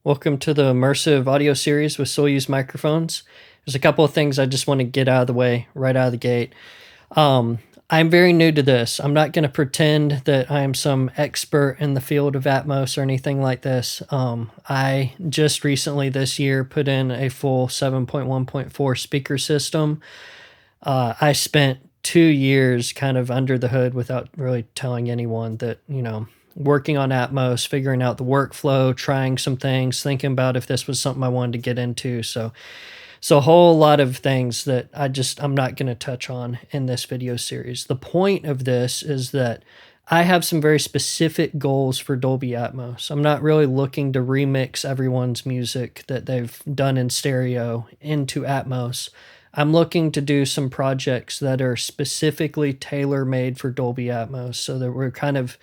Welcome to the immersive audio series with Soyuz Microphones. There's a couple of things I just want to get out of the way right out of the gate. I'm very new to this. I'm not going to pretend that I am some expert in the field of Atmos or anything like this. I just recently this year put in a full 7.1.4 speaker system. I spent 2 years kind of under the hood without really telling anyone that, working on Atmos, figuring out the workflow, trying some things, thinking about if this was something I wanted to get into. So a whole lot of things that I'm not going to touch on in this video series. The point of this is that I have some very specific goals for Dolby Atmos. I'm not really looking to remix everyone's music that they've done in stereo into Atmos. I'm looking to do some projects that are specifically tailor-made for Dolby Atmos so that we're kind of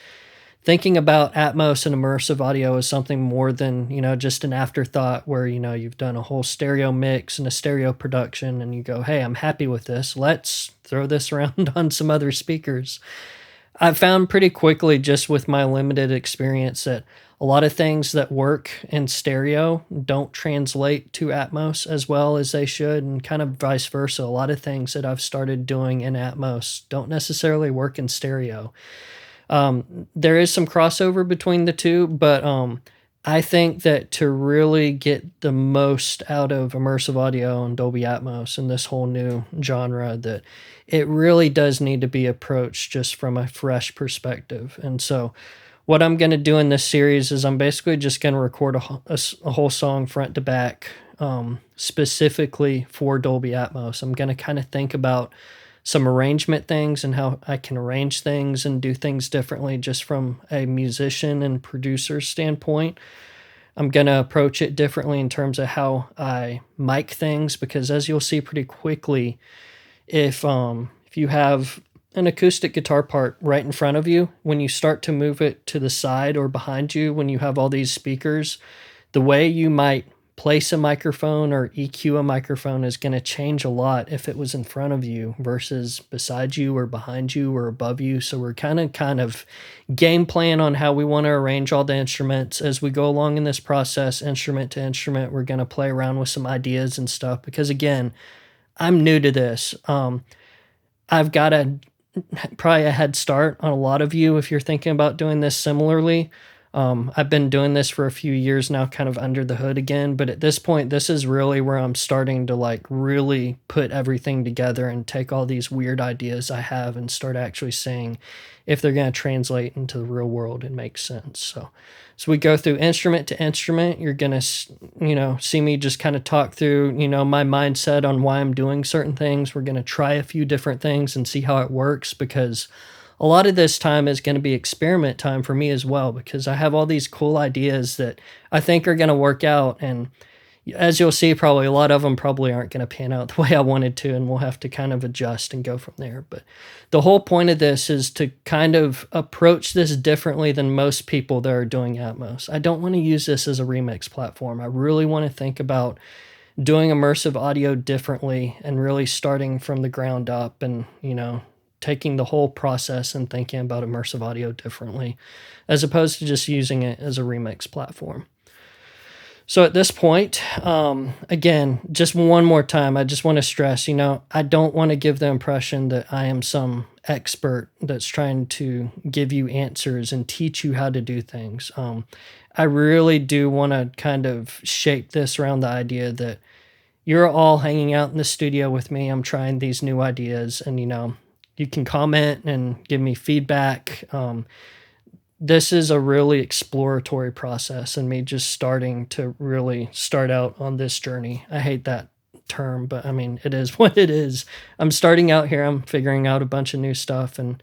thinking about Atmos and immersive audio as something more than, just an afterthought where, you've done a whole stereo mix and a stereo production and you go, hey, I'm happy with this. Let's throw this around on some other speakers. I found pretty quickly, just with my limited experience, that a lot of things that work in stereo don't translate to Atmos as well as they should, and kind of vice versa. A lot of things that I've started doing in Atmos don't necessarily work in stereo. There is some crossover between the two, but I think that to really get the most out of immersive audio and Dolby Atmos and this whole new genre, that it really does need to be approached just from a fresh perspective. And so what I'm going to do in this series is I'm basically just going to record a whole song front to back, specifically for Dolby Atmos. I'm going to kind of think about some arrangement things and how I can arrange things and do things differently just from a musician and producer standpoint. I'm going to approach it differently in terms of how I mic things, because as you'll see pretty quickly, if you have an acoustic guitar part right in front of you, when you start to move it to the side or behind you, when you have all these speakers, the way you might place a microphone or EQ a microphone is going to change a lot if it was in front of you versus beside you or behind you or above you. So we're kind of game plan on how we want to arrange all the instruments as we go along in this process, instrument to instrument. We're going to play around with some ideas and stuff because, again, I'm new to this. I've got probably a head start on a lot of you if you're thinking about doing this similarly. I've been doing this for a few years now, kind of under the hood again, but at this point, this is really where I'm starting to really put everything together and take all these weird ideas I have and start actually seeing if they're going to translate into the real world and make sense. So we go through instrument to instrument. You're going to, see me just kind of talk through, my mindset on why I'm doing certain things. We're going to try a few different things and see how it works, because a lot of this time is going to be experiment time for me as well, because I have all these cool ideas that I think are going to work out. And as you'll see, probably a lot of them probably aren't going to pan out the way I wanted to, and we'll have to kind of adjust and go from there. But the whole point of this is to kind of approach this differently than most people that are doing Atmos. I don't want to use this as a remix platform. I really want to think about doing immersive audio differently and really starting from the ground up and, taking the whole process and thinking about immersive audio differently, as opposed to just using it as a remix platform. So at this point, again, just one more time, I just want to stress, I don't want to give the impression that I am some expert that's trying to give you answers and teach you how to do things. I really do want to kind of shape this around the idea that you're all hanging out in the studio with me. I'm trying these new ideas, and, you can comment and give me feedback. This is a really exploratory process and me just starting to really start out on this journey. I hate that term, but I mean, it is what it is. I'm starting out here. I'm figuring out a bunch of new stuff and,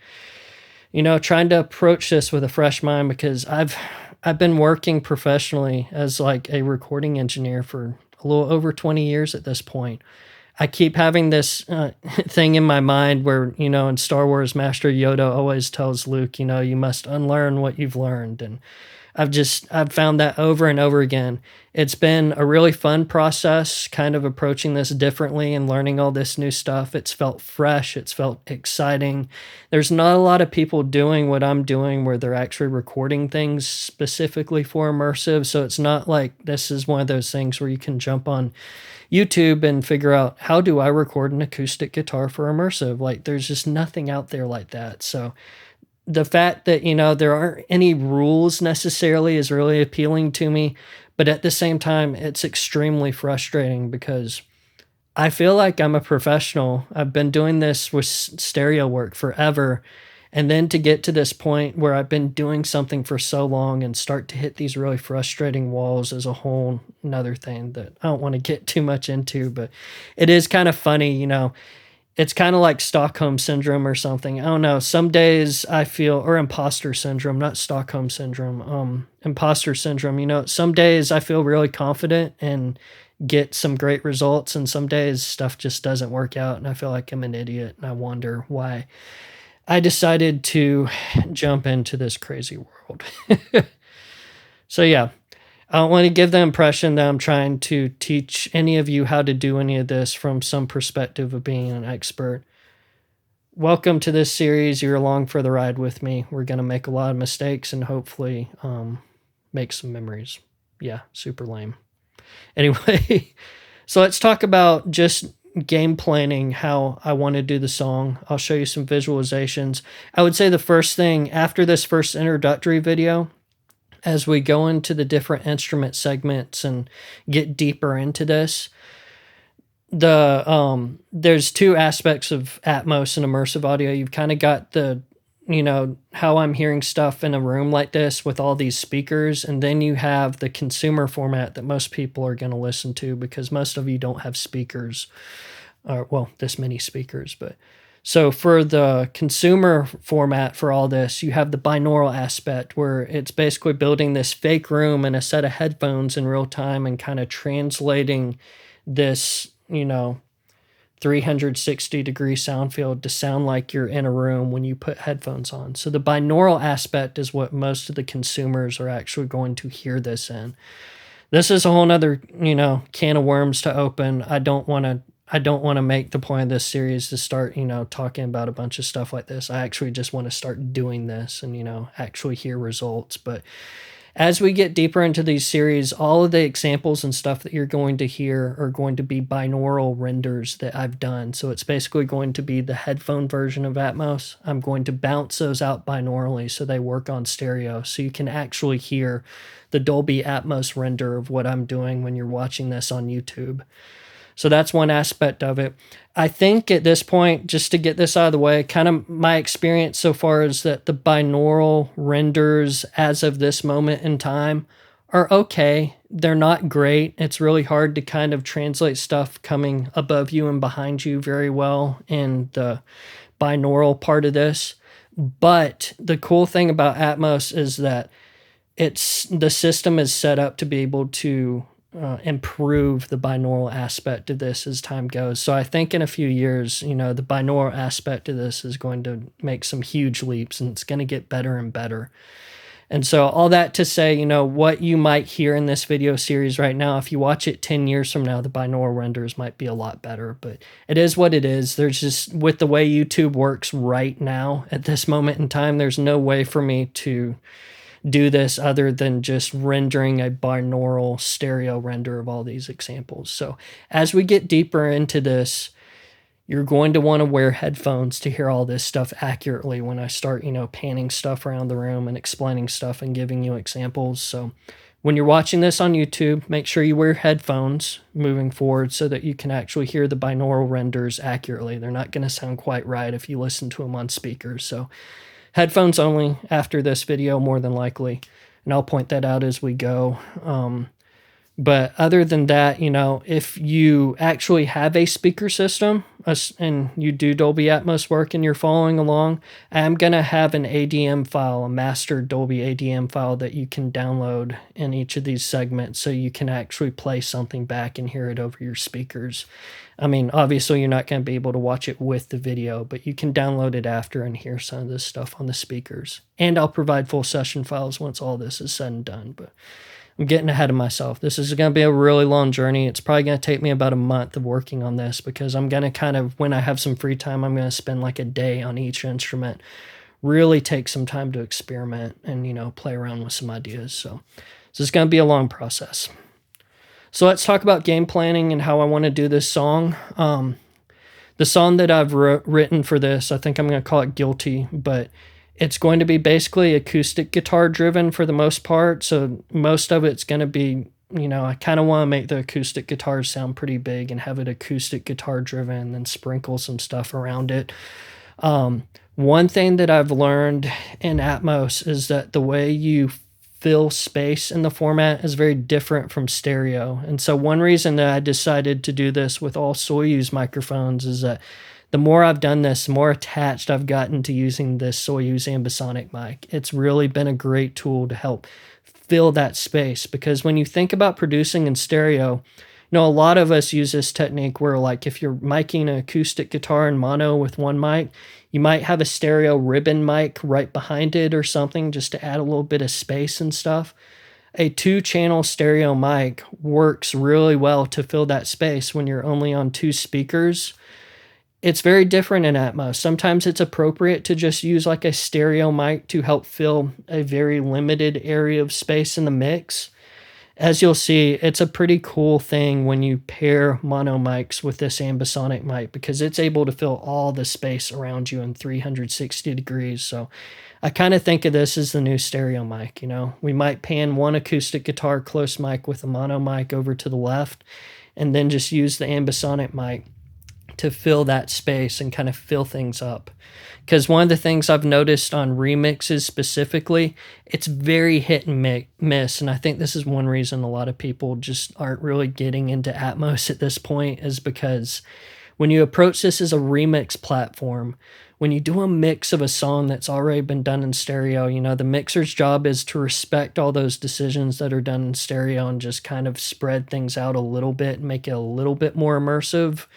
trying to approach this with a fresh mind, because I've been working professionally as a recording engineer for a little over 20 years at this point. I keep having this thing in my mind where, in Star Wars, Master Yoda always tells Luke, you must unlearn what you've learned. And I've found that over and over again. It's been a really fun process, kind of approaching this differently and learning all this new stuff. It's felt fresh. It's felt exciting. There's not a lot of people doing what I'm doing where they're actually recording things specifically for immersive. So it's not like this is one of those things where you can jump on YouTube and figure out, how do I record an acoustic guitar for immersive? Like, there's just nothing out there like that. So the fact that, there aren't any rules necessarily is really appealing to me. But at the same time, it's extremely frustrating because I feel like I'm a professional. I've been doing this with stereo work forever. And then to get to this point where I've been doing something for so long and start to hit these really frustrating walls is a whole another thing that I don't want to get too much into, but it is kind of funny, It's kind of like Stockholm syndrome or something. I don't know. Some days I feel, or imposter syndrome, not Stockholm syndrome, imposter syndrome. Some days I feel really confident and get some great results, and some days stuff just doesn't work out, and I feel like I'm an idiot, and I wonder why I decided to jump into this crazy world. So yeah, I don't want to give the impression that I'm trying to teach any of you how to do any of this from some perspective of being an expert. Welcome to this series. You're along for the ride with me. We're going to make a lot of mistakes and hopefully make some memories. Yeah, super lame. Anyway, so let's talk about just game planning, how I want to do the song. I'll show you some visualizations. I would say the first thing after this first introductory video, as we go into the different instrument segments and get deeper into this, there's two aspects of Atmos and immersive audio. You've kind of got the, how I'm hearing stuff in a room like this with all these speakers, and then you have the consumer format that most people are going to listen to because most of you don't have speakers, this many speakers, but so for the consumer format for all this, you have the binaural aspect where it's basically building this fake room and a set of headphones in real time and kind of translating this, 360-degree sound field to sound like you're in a room when you put headphones on. So the binaural aspect is what most of the consumers are actually going to hear this in. This is a whole nother, can of worms to open. I don't want to make the point of this series to start, talking about a bunch of stuff like this. I actually just want to start doing this and, actually hear results. But as we get deeper into these series, all of the examples and stuff that you're going to hear are going to be binaural renders that I've done. So it's basically going to be the headphone version of Atmos. I'm going to bounce those out binaurally so they work on stereo. So you can actually hear the Dolby Atmos render of what I'm doing when you're watching this on YouTube. So that's one aspect of it. I think at this point, just to get this out of the way, kind of my experience so far is that the binaural renders as of this moment in time are okay. They're not great. It's really hard to kind of translate stuff coming above you and behind you very well in the binaural part of this. But the cool thing about Atmos is that the system is set up to be able to improve the binaural aspect of this as time goes. So I think in a few years, the binaural aspect of this is going to make some huge leaps and it's going to get better and better. And so all that to say, what you might hear in this video series right now, if you watch it 10 years from now, the binaural renders might be a lot better, but it is what it is. There's just, with the way YouTube works right now at this moment in time, there's no way for me to do this other than just rendering a binaural stereo render of all these examples. So as we get deeper into this, you're going to want to wear headphones to hear all this stuff accurately when I start, panning stuff around the room and explaining stuff and giving you examples. So when you're watching this on YouTube, make sure you wear headphones moving forward so that you can actually hear the binaural renders accurately. They're not going to sound quite right if you listen to them on speakers. So headphones only after this video, more than likely, and I'll point that out as we go. But other than that, if you actually have a speaker system and you do Dolby Atmos work and you're following along, I'm going to have an ADM file, a master Dolby ADM file that you can download in each of these segments so you can actually play something back and hear it over your speakers. I mean, obviously, you're not going to be able to watch it with the video, but you can download it after and hear some of this stuff on the speakers. And I'll provide full session files once all this is said and done. But I'm getting ahead of myself. This is going to be a really long journey. It's probably going to take me about a month of working on this because I'm going to kind of, when I have some free time, I'm going to spend like a day on each instrument, really take some time to experiment and, play around with some ideas. So this is going to be a long process. So let's talk about game planning and how I want to do this song. The song that I've written for this, I think I'm going to call it Guilty, but it's going to be basically acoustic guitar driven for the most part. So most of it's going to be, I kind of want to make the acoustic guitars sound pretty big and have it acoustic guitar driven and then sprinkle some stuff around it. One thing that I've learned in Atmos is that the way you fill space in the format is very different from stereo. And so one reason that I decided to do this with all Soyuz microphones is that the more I've done this, the more attached I've gotten to using this Soyuz ambisonic mic. It's really been a great tool to help fill that space because when you think about producing in stereo, a lot of us use this technique where like if you're miking an acoustic guitar in mono with one mic, you might have a stereo ribbon mic right behind it or something just to add a little bit of space and stuff. A 2-channel stereo mic works really well to fill that space when you're only on 2 speakers. It's very different in Atmos. Sometimes it's appropriate to just use like a stereo mic to help fill a very limited area of space in the mix. As you'll see, it's a pretty cool thing when you pair mono mics with this ambisonic mic because it's able to fill all the space around you in 360 degrees. So I kind of think of this as the new stereo mic, We might pan one acoustic guitar close mic with a mono mic over to the left and then just use the ambisonic mic to fill that space and kind of fill things up. Because one of the things I've noticed on remixes specifically, it's very hit and miss. And I think this is one reason a lot of people just aren't really getting into Atmos at this point is because when you approach this as a remix platform, when you do a mix of a song that's already been done in stereo, the mixer's job is to respect all those decisions that are done in stereo and just kind of spread things out a little bit and make it a little bit more immersive.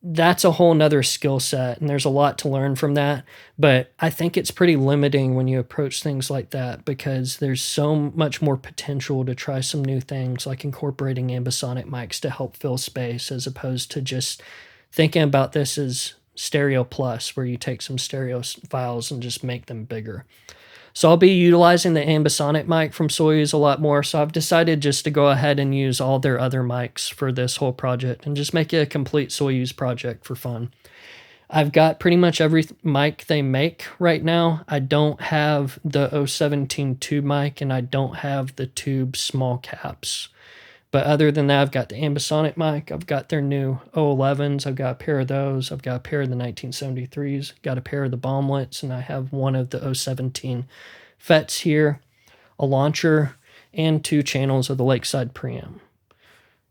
That's a whole nother skill set, and there's a lot to learn from that. But I think it's pretty limiting when you approach things like that because there's so much more potential to try some new things like incorporating ambisonic mics to help fill space as opposed to just thinking about this as stereo plus, where you take some stereo files and just make them bigger. So I'll be utilizing the ambisonic mic from Soyuz a lot more. So I've decided just to go ahead and use all their other mics for this whole project and just make it a complete Soyuz project for fun. I've got pretty much every mic they make right now. I don't have the 017 tube mic and I don't have the tube small caps. But other than that, I've got the ambisonic mic. I've got their new 011s. I've got a pair of those. I've got a pair of the 1973s. Got a pair of the bomblets. And I have one of the 017 FETs here, a launcher, and 2 channels of the Lakeside preamp.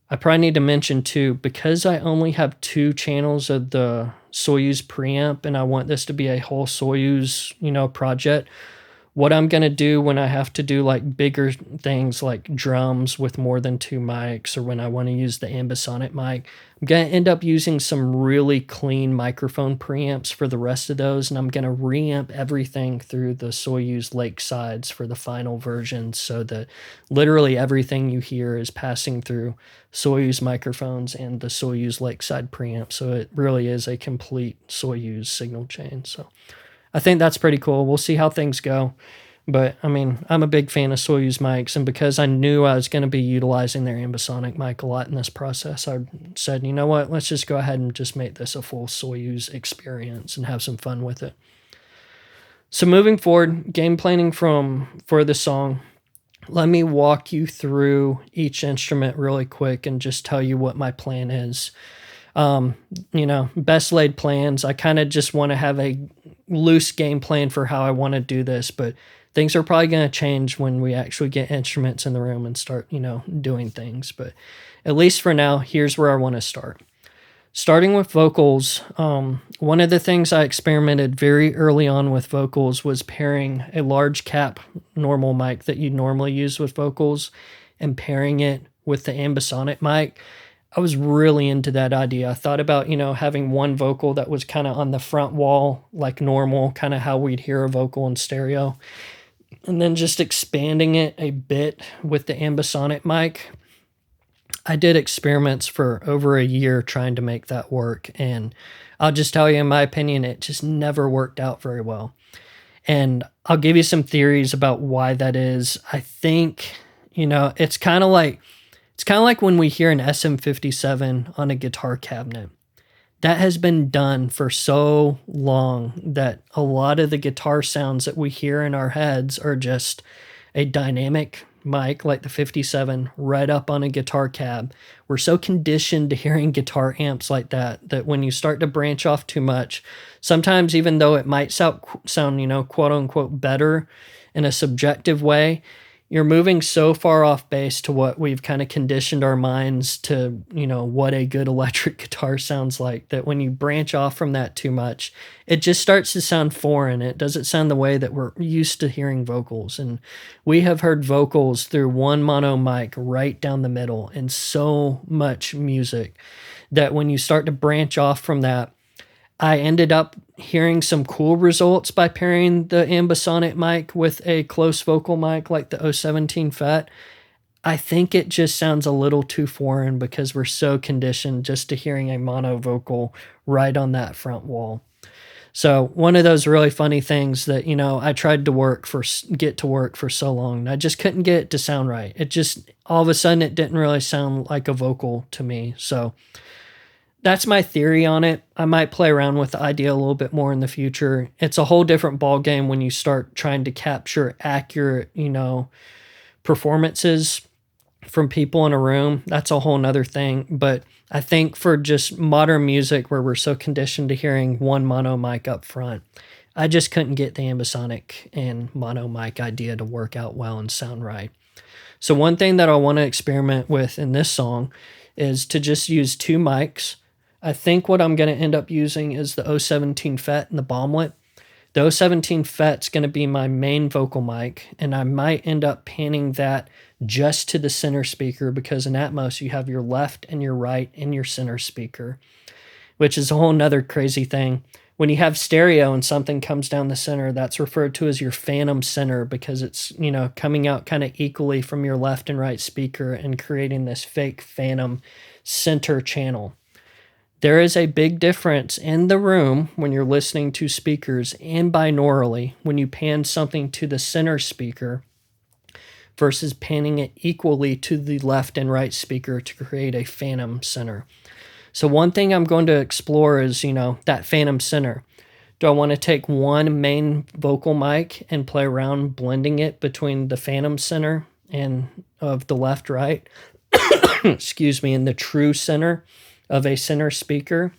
I probably need to mention too, because I only have 2 channels of the Soyuz preamp and I want this to be a whole Soyuz, project, what I'm going to do when I have to do like bigger things like drums with more than 2 mics or when I want to use the ambisonic mic, I'm going to end up using some really clean microphone preamps for the rest of those. And I'm going to reamp everything through the Soyuz Lakesides for the final version so that literally everything you hear is passing through Soyuz microphones and the Soyuz Lakeside preamp. So it really is a complete Soyuz signal chain. So I think that's pretty cool. We'll see how things go. But, I'm a big fan of Soyuz mics, and because I knew I was going to be utilizing their ambisonic mic a lot in this process, I said, you know what, let's just go ahead and just make this a full Soyuz experience and have some fun with it. So moving forward, game planning for the song, let me walk you through each instrument really quick and just tell you what my plan is. Best laid plans. I kind of just want to have a loose game plan for how I want to do this, but things are probably going to change when we actually get instruments in the room and start, doing things. But at least for now, here's where I want to start. Starting with vocals, one of the things I experimented very early on with vocals was pairing a large cap normal mic that you normally use with vocals and pairing it with the ambisonic mic. I was really into that idea. I thought about, having one vocal that was kind of on the front wall, like normal, kind of how we'd hear a vocal in stereo, and then just expanding it a bit with the ambisonic mic. I did experiments for over a year trying to make that work, and I'll just tell you, in my opinion, it just never worked out very well. And I'll give you some theories about why that is. I think, it's kind of like when we hear an SM57 on a guitar cabinet. That has been done for so long that a lot of the guitar sounds that we hear in our heads are just a dynamic mic like the 57 right up on a guitar cab. We're so conditioned to hearing guitar amps like that when you start to branch off too much, sometimes even though it might sound quote unquote better in a subjective way, you're moving so far off base to what we've kind of conditioned our minds to, what a good electric guitar sounds like, that when you branch off from that too much, it just starts to sound foreign. It doesn't sound the way that we're used to hearing vocals. And we have heard vocals through one mono mic right down the middle in so much music that when you start to branch off from that, I ended up hearing some cool results by pairing the ambisonic mic with a close vocal mic like the 017 FET. I think it just sounds a little too foreign because we're so conditioned just to hearing a mono vocal right on that front wall. So one of those really funny things that, I tried to get to work for so long, and I just couldn't get it to sound right. It just, all of a sudden, it didn't really sound like a vocal to me. So that's my theory on it. I might play around with the idea a little bit more in the future. It's a whole different ball game when you start trying to capture accurate, performances from people in a room. That's a whole nother thing. But I think for just modern music where we're so conditioned to hearing one mono mic up front, I just couldn't get the ambisonic and mono mic idea to work out well and sound right. So one thing that I want to experiment with in this song is to just use two mics. I think what I'm going to end up using is the 017 FET and the bomblet. The 017 FET's going to be my main vocal mic, and I might end up panning that just to the center speaker because in Atmos you have your left and your right and your center speaker, which is a whole nother crazy thing. When you have stereo and something comes down the center, that's referred to as your phantom center because it's, coming out kind of equally from your left and right speaker and creating this fake phantom center channel. There is a big difference in the room when you're listening to speakers and binaurally when you pan something to the center speaker versus panning it equally to the left and right speaker to create a phantom center. So one thing I'm going to explore is, that phantom center. Do I want to take one main vocal mic and play around blending it between the phantom center and of the left, right, excuse me, and the true center of a center speaker?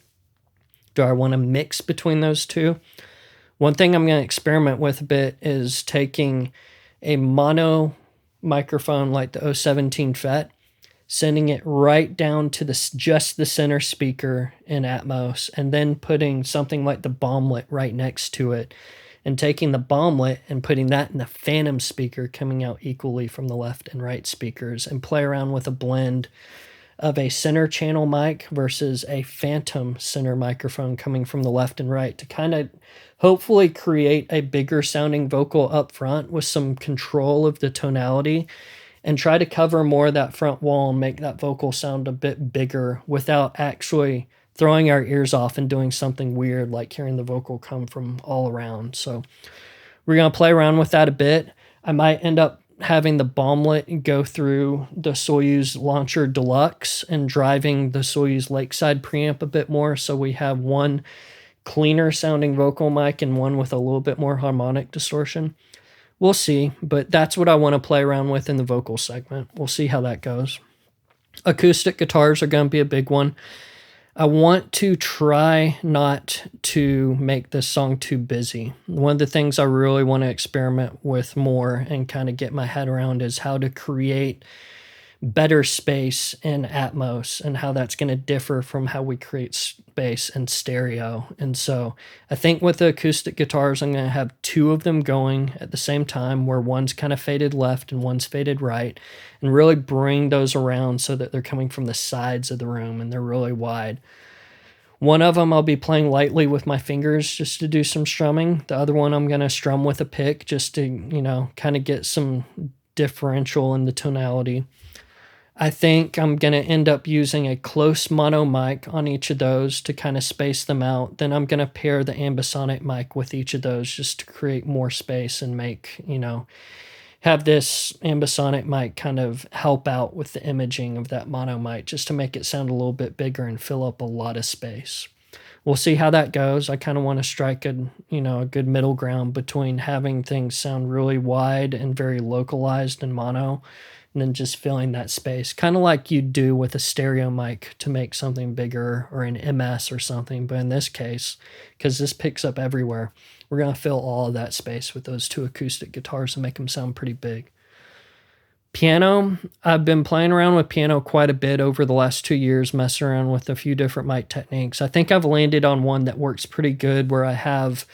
Do I want to mix between those two? One thing I'm going to experiment with a bit is taking a mono microphone like the 017 FET, sending it right down to just the center speaker in Atmos, and then putting something like the bomblet right next to it, and taking the bomblet and putting that in the phantom speaker coming out equally from the left and right speakers, and play around with a blend of a center channel mic versus a phantom center microphone coming from the left and right to kind of hopefully create a bigger sounding vocal up front with some control of the tonality and try to cover more of that front wall and make that vocal sound a bit bigger without actually throwing our ears off and doing something weird like hearing the vocal come from all around. So we're going to play around with that a bit. I might end up having the bomblet go through the Soyuz Launcher Deluxe and driving the Soyuz Lakeside preamp a bit more, so we have one cleaner sounding vocal mic and one with a little bit more harmonic distortion. We'll see, but that's what I want to play around with in the vocal segment. We'll see how that goes. Acoustic guitars are going to be a big one. I want to try not to make this song too busy. One of the things I really want to experiment with more and kind of get my head around is how to create better space in Atmos and how that's going to differ from how we create space in stereo. And so I think with the acoustic guitars, I'm going to have two of them going at the same time, where one's kind of faded left and one's faded right, and really bring those around so that they're coming from the sides of the room and they're really wide. One of them I'll be playing lightly with my fingers just to do some strumming. The other one I'm going to strum with a pick just to, kind of get some differential in the tonality. I think I'm going to end up using a close mono mic on each of those to kind of space them out. Then I'm going to pair the ambisonic mic with each of those just to create more space and make, have this ambisonic mic kind of help out with the imaging of that mono mic just to make it sound a little bit bigger and fill up a lot of space. We'll see how that goes. I kind of want to strike a good middle ground between having things sound really wide and very localized in mono, and then just filling that space, kind of like you do with a stereo mic to make something bigger, or an MS or something. But in this case, because this picks up everywhere, we're going to fill all of that space with those two acoustic guitars and make them sound pretty big. Piano, I've been playing around with piano quite a bit over the last 2 years, messing around with a few different mic techniques. I think I've landed on one that works pretty good, where I have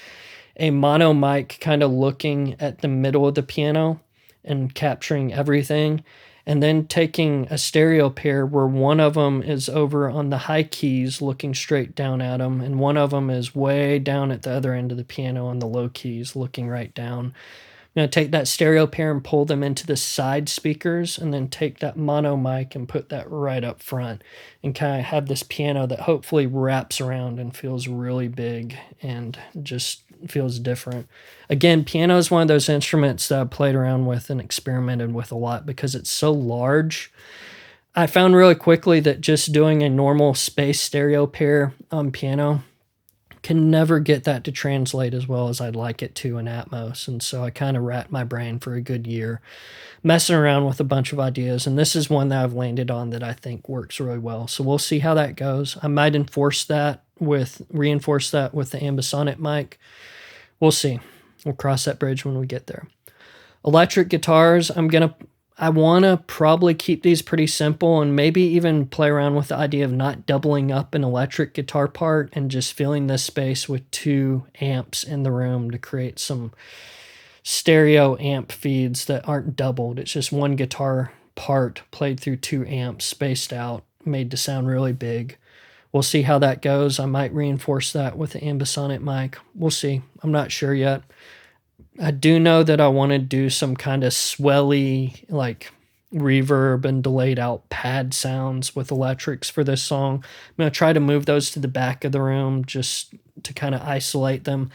a mono mic kind of looking at the middle of the piano and capturing everything, and then taking a stereo pair where one of them is over on the high keys looking straight down at them, and one of them is way down at the other end of the piano on the low keys looking right down. I'm going to take that stereo pair and pull them into the side speakers, and then take that mono mic and put that right up front, and kind of have this piano that hopefully wraps around and feels really big and just feels different. Again, piano is one of those instruments that I've played around with and experimented with a lot because it's so large. I found really quickly that just doing a normal space stereo pair on piano can never get that to translate as well as I'd like it to in Atmos. And so I kind of racked my brain for a good year, messing around with a bunch of ideas. And this is one that I've landed on that I think works really well. So we'll see how that goes. I might reinforce that with the ambisonic mic. We'll see. We'll cross that bridge when we get there. Electric guitars, I want to probably keep these pretty simple, and maybe even play around with the idea of not doubling up an electric guitar part and just filling this space with 2 amps in the room to create some stereo amp feeds that aren't doubled. It's just one guitar part played through 2 amps spaced out, made to sound really big. We'll see how that goes. I might reinforce that with the ambisonic mic. We'll see. I'm not sure yet. I do know that I want to do some kind of swelly, like reverb and delayed out pad sounds with electrics for this song. I'm going to try to move those to the back of the room just to kind of isolate them.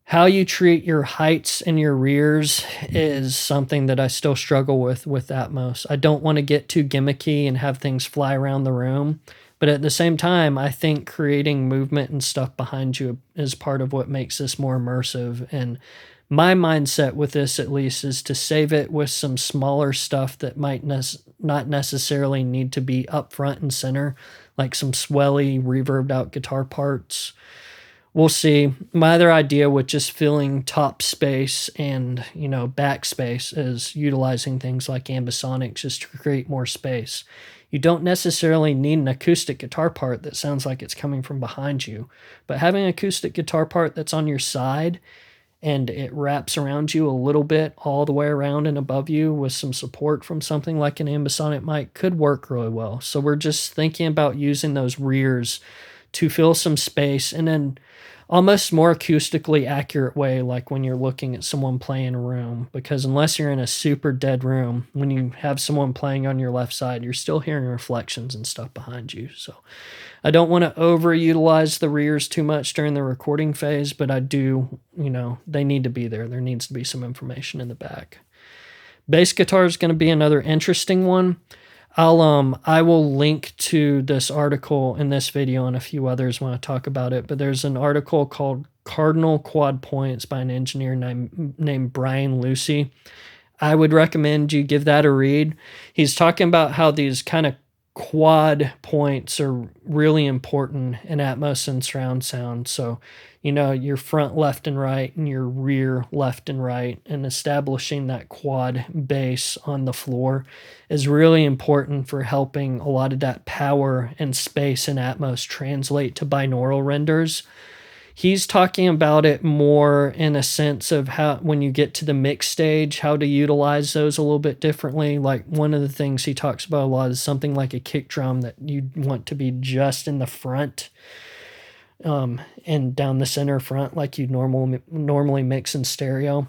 How you treat your heights and your rears is something that I still struggle with Atmos. I don't want to get too gimmicky and have things fly around the room. But at the same time, I think creating movement and stuff behind you is part of what makes this more immersive. And my mindset with this, at least, is to save it with some smaller stuff that might not necessarily need to be up front and center, like some swelly, reverbed out guitar parts. We'll see. My other idea with just filling top space and, back space is utilizing things like ambisonics just to create more space. You don't necessarily need an acoustic guitar part that sounds like it's coming from behind you, but having an acoustic guitar part that's on your side and it wraps around you a little bit all the way around and above you with some support from something like an ambisonic mic could work really well. So we're just thinking about using those rears to fill some space in an almost more acoustically accurate way, like when you're looking at someone playing a room, because unless you're in a super dead room, when you have someone playing on your left side, you're still hearing reflections and stuff behind you. So I don't want to overutilize the rears too much during the recording phase, but I do, they need to be there. There needs to be some information in the back. Bass guitar is going to be another interesting one. I will link to this article in this video and a few others when I talk about it, but there's an article called Cardinal Quad Points by an engineer named Brian Lucy. I would recommend you give that a read. He's talking about how these kind of quad points are really important in Atmos and surround sound. So, your front left and right and your rear left and right, and establishing that quad bass on the floor is really important for helping a lot of that power and space in Atmos translate to binaural renders. He's talking about it more in a sense of how, when you get to the mix stage, how to utilize those a little bit differently. Like, one of the things he talks about a lot is something like a kick drum that you want to be just in the front, and down the center front, like you normally mix in stereo.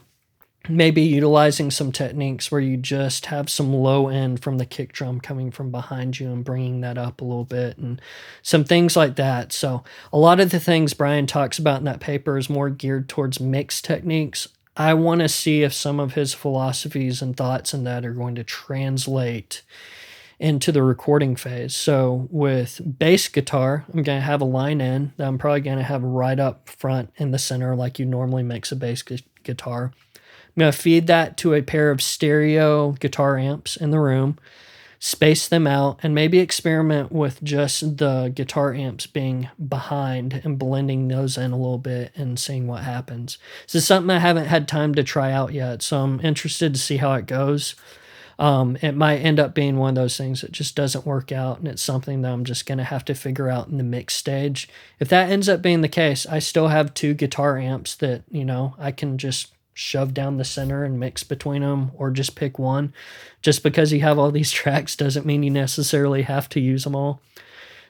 Maybe utilizing some techniques where you just have some low end from the kick drum coming from behind you and bringing that up a little bit, and some things like that. So a lot of the things Brian talks about in that paper is more geared towards mix techniques. I want to see if some of his philosophies and thoughts in that are going to translate into the recording phase. So with bass guitar, I'm going to have a line in that I'm probably going to have right up front in the center like you normally mix a bass guitar. I'm going to feed that to a pair of stereo guitar amps in the room, space them out, and maybe experiment with just the guitar amps being behind and blending those in a little bit and seeing what happens. This is something I haven't had time to try out yet, so I'm interested to see how it goes. It might end up being one of those things that just doesn't work out, and it's something that I'm just going to have to figure out in the mix stage. If that ends up being the case, I still have 2 guitar amps that, I can just shove down the center and mix between them, or just pick one. Just because you have all these tracks doesn't mean you necessarily have to use them all.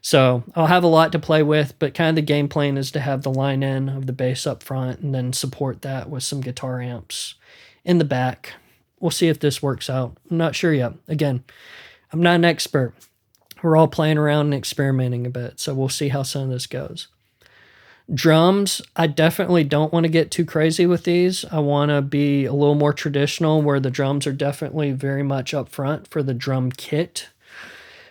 So I'll have a lot to play with, but kind of the game plan is to have the line in of the bass up front and then support that with some guitar amps in the back. We'll see if this works out. I'm not sure yet. Again, I'm not an expert. We're all playing around and experimenting a bit, so we'll see how some of this goes. Drums, I definitely don't want to get too crazy with these. I want to be a little more traditional, where the drums are definitely very much up front for the drum kit.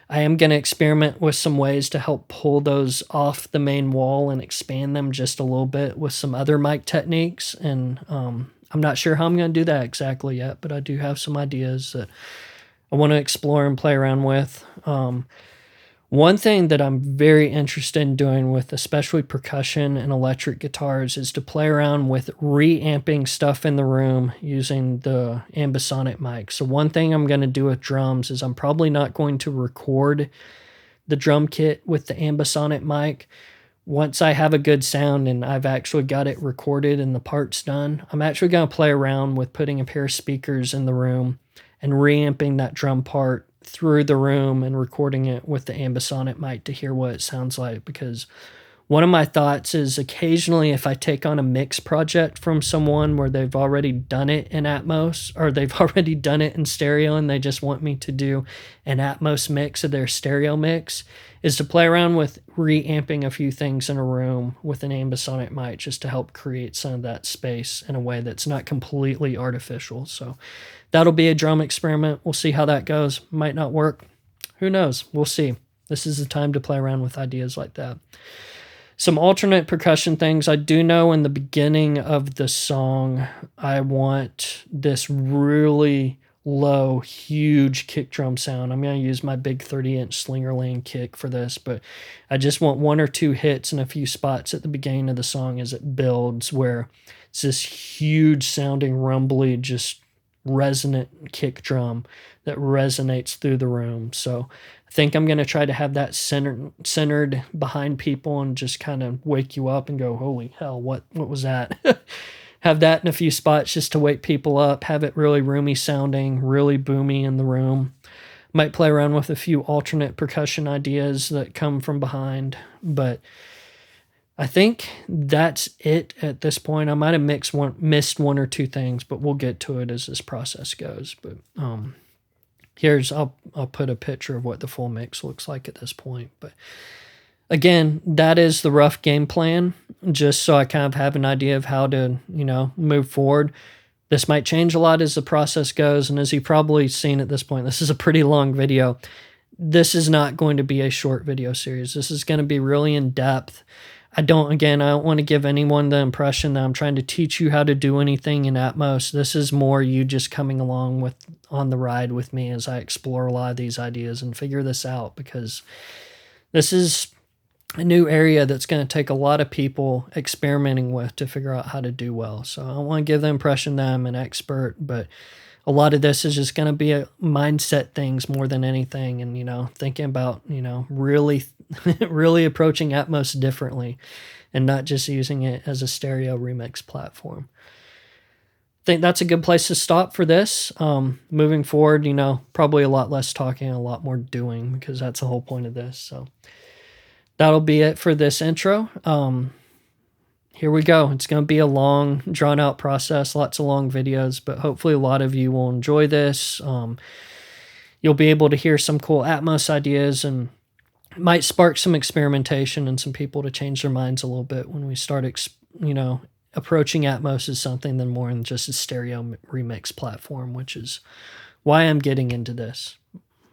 I am going to experiment with some ways to help pull those off the main wall and expand them just a little bit with some other mic techniques. And I'm not sure how I'm going to do that exactly yet, but I do have some ideas that I want to explore and play around with. One thing that I'm very interested in doing with especially percussion and electric guitars is to play around with reamping stuff in the room using the ambisonic mic. So one thing I'm going to do with drums is I'm probably not going to record the drum kit with the ambisonic mic. Once I have a good sound and I've actually got it recorded and the part's done, I'm actually going to play around with putting a pair of speakers in the room and reamping that drum part through the room and recording it with the ambisonic mic to hear what it sounds like. Because one of my thoughts is, occasionally if I take on a mix project from someone where they've already done it in Atmos, or they've already done it in stereo and they just want me to do an Atmos mix of their stereo mix, is to play around with reamping a few things in a room with an ambisonic mic just to help create some of that space in a way that's not completely artificial. So that'll be a drum experiment. We'll see how that goes. Might not work. Who knows? We'll see. This is the time to play around with ideas like that. Some alternate percussion things. I do know in the beginning of the song, I want this really low, huge kick drum sound. I'm going to use my big 30-inch Slingerland kick for this, but I just want 1 or 2 hits in a few spots at the beginning of the song as it builds, where it's this huge sounding, rumbly, just resonant kick drum that resonates through the room. So I think I'm going to try to have that centered behind people and just kind of wake you up and go, holy hell, what was that? Have that in a few spots just to wake people up, have it really roomy sounding, really boomy in the room. Might play around with a few alternate percussion ideas that come from behind, but I think that's it at this point. I might have missed 1 or 2 things, but we'll get to it as this process goes. But I'll put a picture of what the full mix looks like at this point. But again, that is the rough game plan, just so I kind of have an idea of how to, move forward. This might change a lot as the process goes, and as you've probably seen at this point, this is a pretty long video. This is not going to be a short video series. This is going to be really in depth. I don't want to give anyone the impression that I'm trying to teach you how to do anything in Atmos. This is more you just coming along with on the ride with me as I explore a lot of these ideas and figure this out, because this is a new area that's going to take a lot of people experimenting with to figure out how to do well. So I don't want to give the impression that I'm an expert, but a lot of this is just going to be a mindset things more than anything. And, thinking about, really, really approaching Atmos differently and not just using it as a stereo remix platform. I think that's a good place to stop for this. Moving forward, probably a lot less talking, a lot more doing, because that's the whole point of this. So that'll be it for this intro. Here we go. It's going to be a long, drawn-out process, lots of long videos, but hopefully a lot of you will enjoy this. You'll be able to hear some cool Atmos ideas, and might spark some experimentation and some people to change their minds a little bit when we start, approaching Atmos as something than more than just a stereo remix platform, which is why I'm getting into this.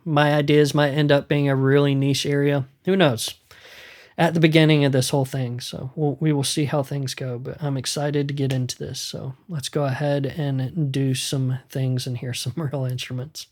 My ideas might end up being a really niche area. Who knows? At the beginning of this whole thing. So we will see how things go, but I'm excited to get into this. So let's go ahead and do some things and hear some real instruments.